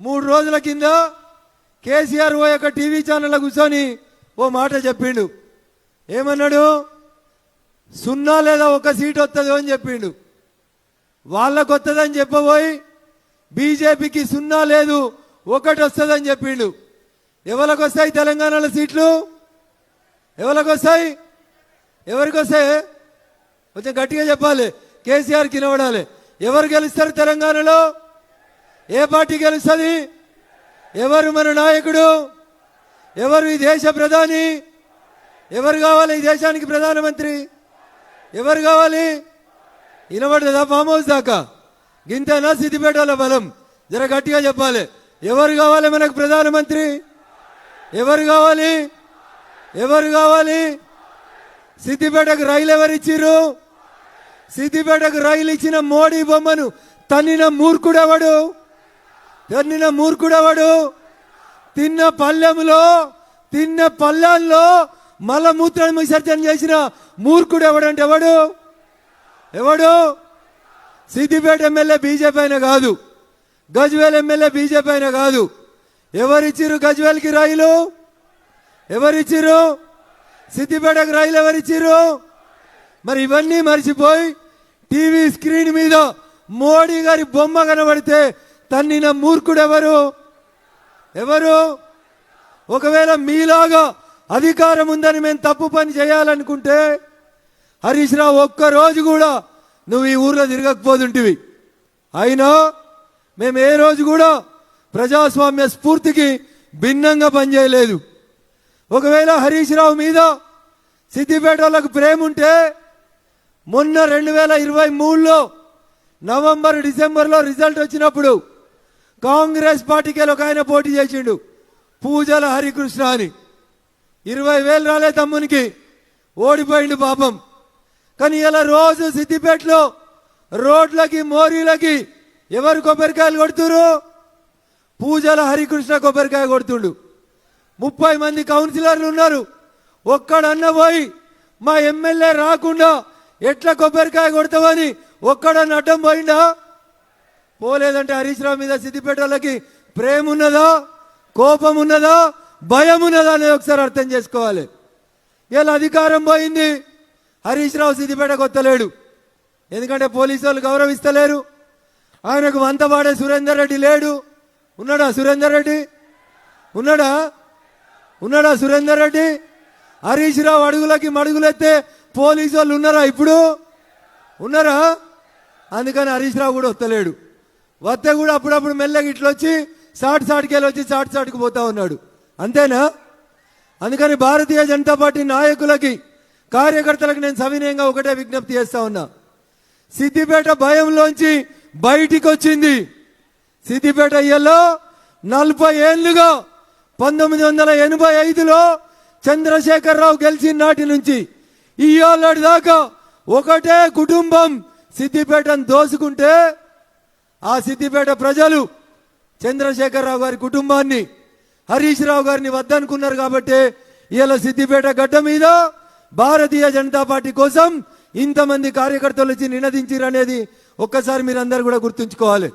3 రోజుల కింద కేసీఆర్ ఓ యొక్క టీవీ ఛానల్లో కూర్చొని ఓ మాట చెప్పిండు. ఏమన్నాడు? 0 లేదా 1 సీట్ వస్తుందో అని చెప్పిండు. వాళ్ళకు వస్తుందని చెప్పబోయి బీజేపీకి 0 లేదు 1 వస్తుందని చెప్పిండు. ఎవరికి వస్తాయి తెలంగాణలో సీట్లు? ఎవరికి వస్తాయి? ఎవరికి వస్తాయి? కొంచెం గట్టిగా చెప్పాలి, కేసీఆర్కి వినబడాలి. ఎవరు గెలుస్తారు తెలంగాణలో? ఏ పార్టీ గెలుస్తుంది? ఎవరు మన నాయకుడు? ఎవరు ఈ దేశ ప్రధాని? ఎవరు కావాలి ఈ దేశానికి ప్రధానమంత్రి? ఎవరు కావాలి? వినబడ్డదా? ఫామ్ హౌస్ దాకా గింతనా సిద్దిపేటలో బలం? జర గట్టిగా చెప్పాలి. ఎవరు కావాలి మనకు ప్రధానమంత్రి? ఎవరు కావాలి? ఎవరు కావాలి? సిద్దిపేటకు రైలు ఎవరు ఇచ్చిర్రు? సిద్దిపేటకు రైలు ఇచ్చిన మోడీ బొమ్మను తన్నిన మూర్ఖుడెవడు? తన్నిన మూర్ఖుడెవడు? తిన్న పల్లెంలో మలమూత్ర విసర్జన చేసిన మూర్ఖుడు ఎవడంటే ఎవడు? ఎవడు? సిద్దిపేట ఎమ్మెల్యే బీజేపీ అయినా కాదు, గజ్వేల్ ఎమ్మెల్యే బీజేపీ అయినా కాదు. ఎవరిచ్చిర్రు గజ్వేల్కి రైలు? ఎవరిచ్చిర్రు? సిద్దిపేటకు రైలు ఎవరిచ్చిర్రు? మరి ఇవన్నీ మర్చిపోయి టీవీ స్క్రీన్ మీద మోడీ గారి బొమ్మ కనబడితే తన్నిన మూర్ఖుడు ఎవరు? ఎవరు? ఒకవేళ మీలాగా అధికారం ఉందని మేము తప్పు పని చేయాలనుకుంటే హరీష్ రావు ఒక్కరోజు కూడా నువ్వు ఈ ఊర్లో తిరగకపోతుంటివి. అయినా మేము ఏ రోజు కూడా ప్రజాస్వామ్య స్ఫూర్తికి భిన్నంగా పనిచేయలేదు. ఒకవేళ హరీష్ రావు మీద సిద్దిపేట వాళ్ళకు ప్రేమ ఉంటే మొన్న 2023లో నవంబర్ డిసెంబర్లో రిజల్ట్ వచ్చినప్పుడు కాంగ్రెస్ పార్టీకి ఒక ఆయన పోటీ చేసిండు, పూజల హరికృష్ణ అని. 20,000 రాలే తమ్మునికి, ఓడిపోయిండు పాపం. కానీ ఇలా రోజు సిద్దిపేటలో రోడ్లకి మోరీలకి ఎవరు కొబ్బరికాయలు కొడుతురు? పూజల హరికృష్ణ కొబ్బరికాయ కొడుతుండు. 30 మంది కౌన్సిలర్లు ఉన్నారు. ఒక్కడన్న పోయి మా ఎమ్మెల్యే రాకుండా ఎట్లా కొబ్బరికాయ కొడతామని ఒక్కడన్న అడ్డం పోయిందా? పోలేదంటే హరీష్ రావు మీద సిద్దిపేట వాళ్ళకి ప్రేమ ఉన్నదా, కోపం ఉన్నదా, భయం ఉన్నదా అనేది ఒకసారి అర్థం చేసుకోవాలి. ఇలా అధికారం పోయింది, హరీష్ రావు సిద్దిపేటకు వస్తలేడు. ఎందుకంటే పోలీసు వాళ్ళు గౌరవిస్తలేరు. ఆయనకు వంతవాడే సురేందర్ రెడ్డి లేడు. ఉన్నాడా సురేందర్ రెడ్డి? ఉన్నాడా సురేందర్ రెడ్డి? హరీష్ రావు అడుగులకి మడుగులెత్తే పోలీసు వాళ్ళు ఉన్నారా? ఇప్పుడు ఉన్నారా? అందుకని హరీష్ రావు కూడా వస్తలేడు. వస్తే కూడా అప్పుడప్పుడు మెల్లగా ఇట్లా వచ్చి సాటుకి వచ్చి సాటుకు పోతా ఉన్నాడు. అంతేనా? అందుకని భారతీయ జనతా పార్టీ నాయకులకి కార్యకర్తలకు నేను సవినయంగా ఒకటే విజ్ఞప్తి చేస్తా ఉన్నా. సిద్దిపేట భయంలోంచి బయటికి వచ్చింది. సిద్దిపేట ఇయ్యలో 40 ఏళ్లుగా 1985లో చంద్రశేఖరరావు గెలిచిన నాటి నుంచి ఇయ్యాల దాకా ఒకటే కుటుంబం సిద్దిపేటను దోసుకుంటే ఆ సిద్దిపేట ప్రజలు చంద్రశేఖరరావు గారి కుటుంబాన్ని, హరీష్ రావు గారిని వద్దనుకున్నారు. కాబట్టి ఇవాళ సిద్దిపేట గడ్డ మీద భారతీయ జనతా పార్టీ కోసం ఇంతమంది కార్యకర్తలు వచ్చి నినదించారు అనేది ఒక్కసారి మీరందరూ కూడా గుర్తుంచుకోవాలి.